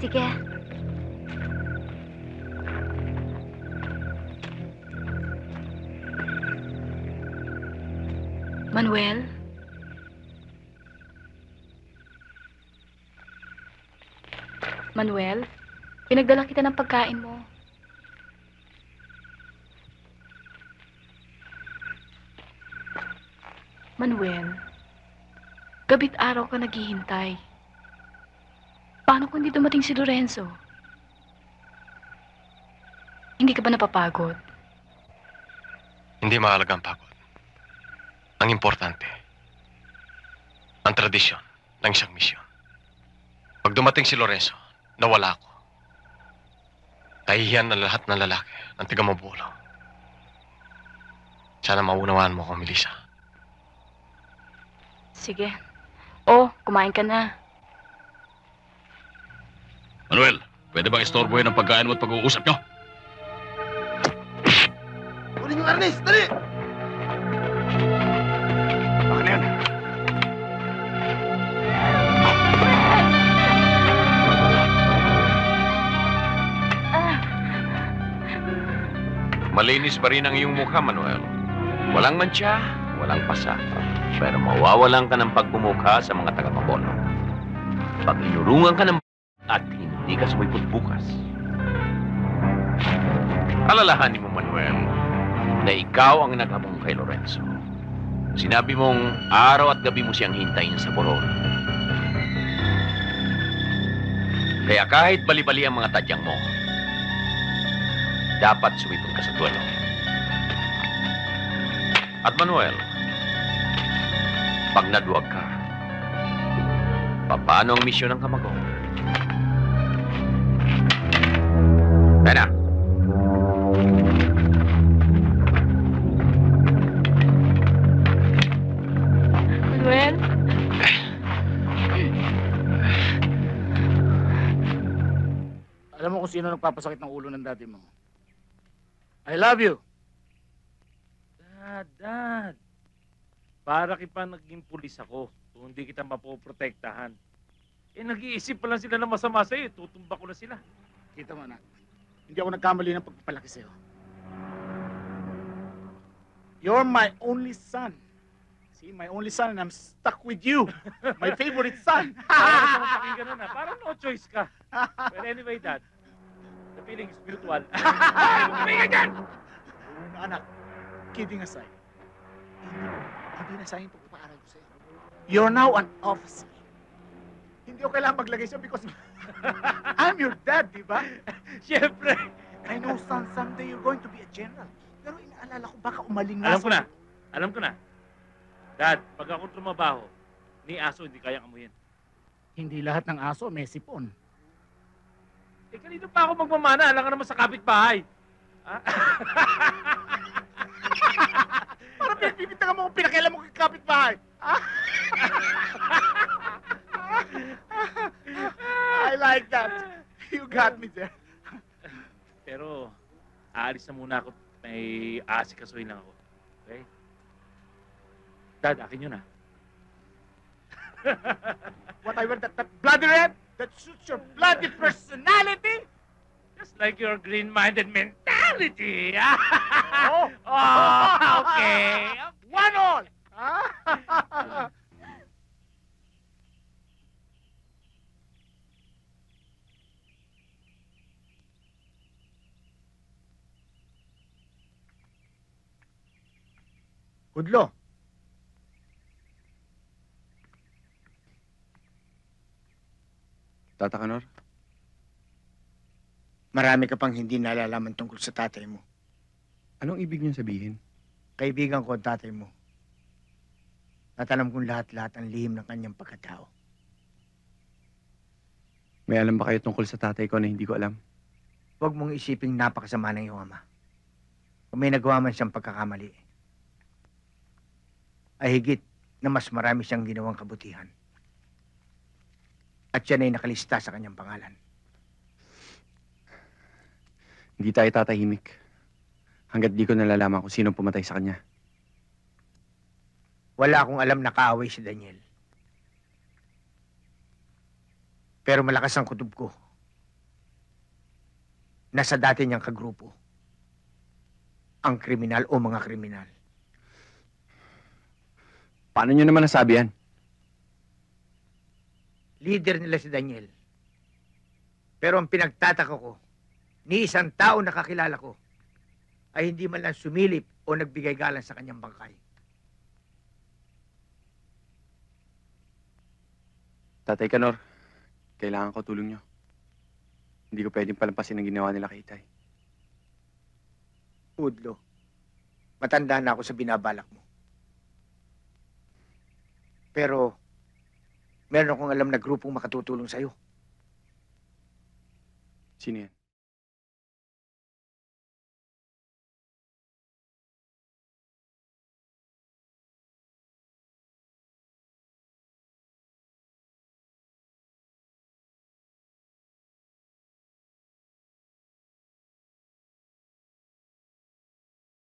Sige. Manuel? Manuel, pinagdala kita ng pagkain mo. Manuel, gabi't araw ka naghihintay. Paano kung hindi dumating si Lorenzo? Hindi ka ba napapagod? Hindi mahalaga ang pagod. Ang importante, ang tradisyon ng isang misyon. Pag dumating si Lorenzo, nawala ako. Kahihiyan na lahat ng lalaki ng tiga-Mabulo. Sana maunawaan mo ako, Melissa. Sige. Oh, kumain ka na. Manuel, pwede bang istorbohin ang pagkain mo at pag-uusap nyo? Kunin yung arnis! Dali! Baka na yan. Malinis pa rin ang iyong mukha, Manuel. Walang mantsa, walang pasa. Pero mawawalan ka ng pagmumukha sa mga taga-Mabono. Pag inurungan ka ng at hindi ka sumipot bukas. Alalahanin mo, Manuel, na ikaw ang naghabong kay Lorenzo. Sinabi mong araw at gabi mo siyang hintayin sa Boron. Kaya kahit bali-bali ang mga tadyang mo, dapat sumipot ka sa duelo. At Manuel, pag naduwag ka, paano ang misyon ng Kamagong? Tena. Manuel? Alam mo kung sino nagpapasakit ng ulo ng dati mo. I love you. Dad. Para kipa naging pulis ako, kung hindi kita mapoprotektahan. Nag-iisip pa lang sila na masama sa'yo, tutumba ko na sila. Kita mo, anak. Hindi ako nagkamali ng pagpapalaki sa'yo. You're my only son. See, my only son, and I'm stuck with you. My favorite son. Parang sa pakinggan na, parang no choice ka. But anyway, Dad, the feeling is spiritual. Tumingin dyan! Anak, kidding aside, hindi na sayang pagpapaaral ko sa'yo. You're now an officer. Hindi ko kailangan maglagay siya because I'm your dad, di ba? Siyempre. I know, son, someday you're going to be a general. Pero inaalala ko, baka umaling nga. Alam ko na. Dad, pag ako trumabaho, ni aso hindi kayang amuyin. Hindi lahat ng aso may sipon. Kanino pa ako magmamana? Alam ka naman sa kapitbahay. Parang pinipinta mo kung pinakialam mo kay kapitbahay. I like that. You got me there. Pero, aalis na muna ako. May aasikasuhin lang ako. Okay? Dad, akin yun Whatever that bloody red that suits your bloody personality. Just like your green-minded mentality. Oh, Okay. One all. Kudlo. Tata Kanor? Marami ka pang hindi nalalaman tungkol sa tatay mo. Anong ibig niyong sabihin? Kaibigan ko ang tatay mo. At alam kong lahat-lahat ang lihim ng kanyang pagkatao. May alam ba kayo tungkol sa tatay ko na hindi ko alam? Huwag mong isiping napakasama ng iyong ama. Kung may nagawa man siyang pagkakamali, ay higit na mas marami siyang ginawang kabutihan. At siya ay nakalista sa kanyang pangalan. Hindi tayo tatahimik. Hanggat di ko nalalaman kung sino pumatay sa kanya. Wala akong alam na kaaway si Daniel. Pero malakas ang kutob ko na sa dati niyang kagrupo ang kriminal o mga kriminal. Paano nyo naman nasabi yan? Leader nila si Daniel. Pero ang pinagtataka ko, ni isang tao na kakilala ko ay hindi man lang sumilip o nagbigay galang sa kanyang bangkay. Tatay Kanor, kailangan ko tulong nyo. Hindi ko pwedeng palampasin ang ginawa nila kay Itay. Udlo, matanda na ako sa binabalak mo. Pero, meron akong alam na grupong makatutulong sa'yo. Sino yan?